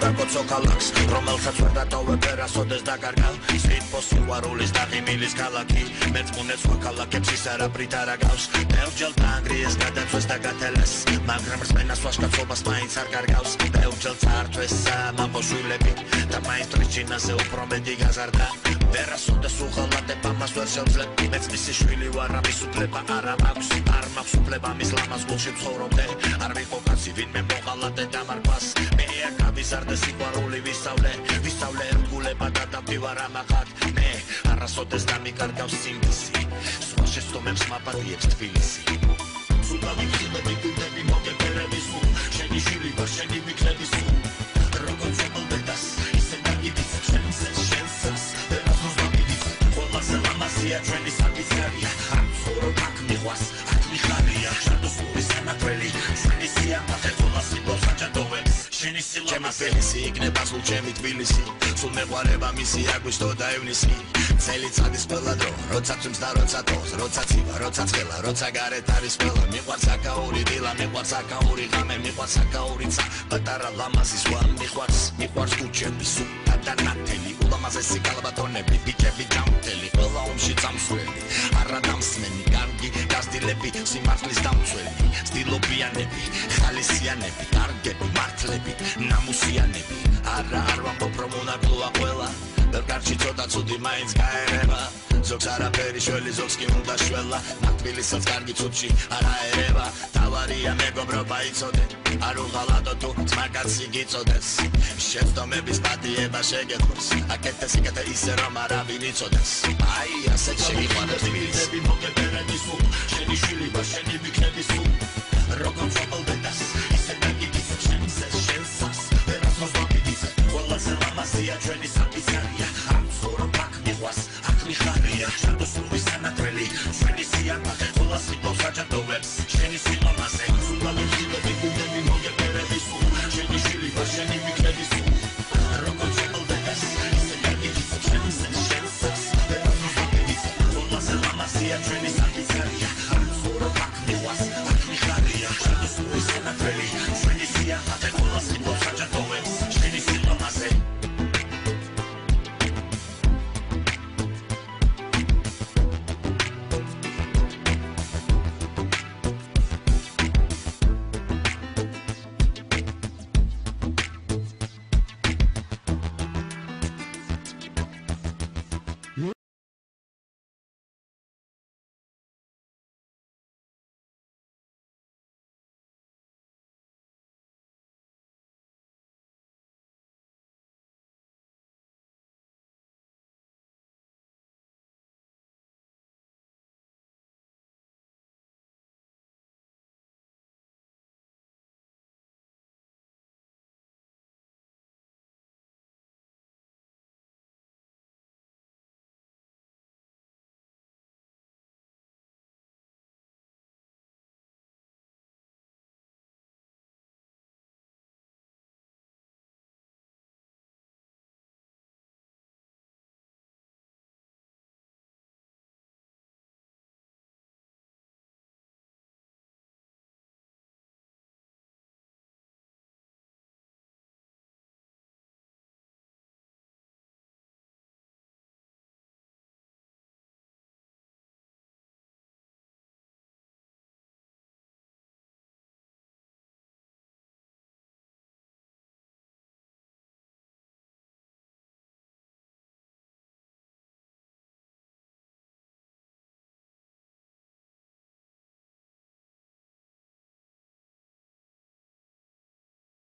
ვაკოცო ქალაქს რომელსაც ვერ დატოვებ ვერასოდეს დაკარგავ სიტყვის სიყვარულის და ღიმილის ქალაქი მეწმუნებს ვაქალაქებს ის არაფრით არ აგავს ბევრჯერ დაანგრიეს გადაწვეს და გათელეს მაგრამ რწმენას ვაშკაცობას მაინც არ კარგავს ბევრჯერ წაართვეს მამოშვილები და მაინც ტრის უფრო მეტი გაზარდა ვერასოდეს უღალატებ ამას ვერ შევძლებ მეც მისი შვილი ვარ ამის უფლება არ მაქვს არ მაქვს უფლება მის ლამაზ გულში ცხოვრობდე არ ვიყო კაცი ვინმე მოღალატე დამარქვას მე არ გავიზარდე სიყვარული ვისწავლე რგულება და დავდივარ ამაყად მე არასოდეს დამიკარგავს სიმდისი სხვა შეცდომებს მაპატიებს თბილისი სულ დავიხილები გულები მოგეფერები სულ შენი შვილი ვარ შენი ვიქნები სულ როგორც ობლდას ისე დაგიდიცებ შენსას ვერასდროს დავიდიცებ ყველაზე ლამაზია ჩვენი საკითხია არ ცხოვრობ აქ მიყვას აქ მიხარია შადოსური სანაკველი ჩვენი სიამაყე ყველა სიბოს აჭადოვებს შენი სილამაზე იქნება სულ ჩემი თბილისი სულ მეყვარება მისი აგვისტო და ივნისი წელიწადის ყველა დრო როცა წვიმს და როცა თოვს როცა ცივა როცა ცხელა როცა გარეთ არის ყველა მიყვარს აკაური დილა მიყვარს აკაური ღამე მიყვარს აკაური ცა პატარა ლამაზი სვა მიყვარს კუჩები სულა და ნათელი ულამაზესი კალბატონები ბიჭები ჯამთელი ყველა ომში წამსვლელი არა დამსმენი კარგი გასtildeები სიმართლის დამცველი სტილობიანები ხალისიანები კარგები მართლები ნამუსიანები არა არ ვამბობ რომ უნაკლოა ყველა ვერ კარჩი ცოტა ცუდი მაინც გაერება ზოგს არაფერი შველი ზოგს კი უნდა შველა თბილისსაც კარგი ცუდში არ აერება თავარია მეგობრობა იცოდე არ უღალატო თუ ძმაკაცი გიწოდეს შეცდომების პატიება შეგეძლოს აკეთე სიკეთე ისე რომ არავინ იცოდეს აი ასე შეგიყვარებს თბილისი მოგეფერები სულ შენი შვილი ვარ შენი ვიქნები სულ როგორც ობლდას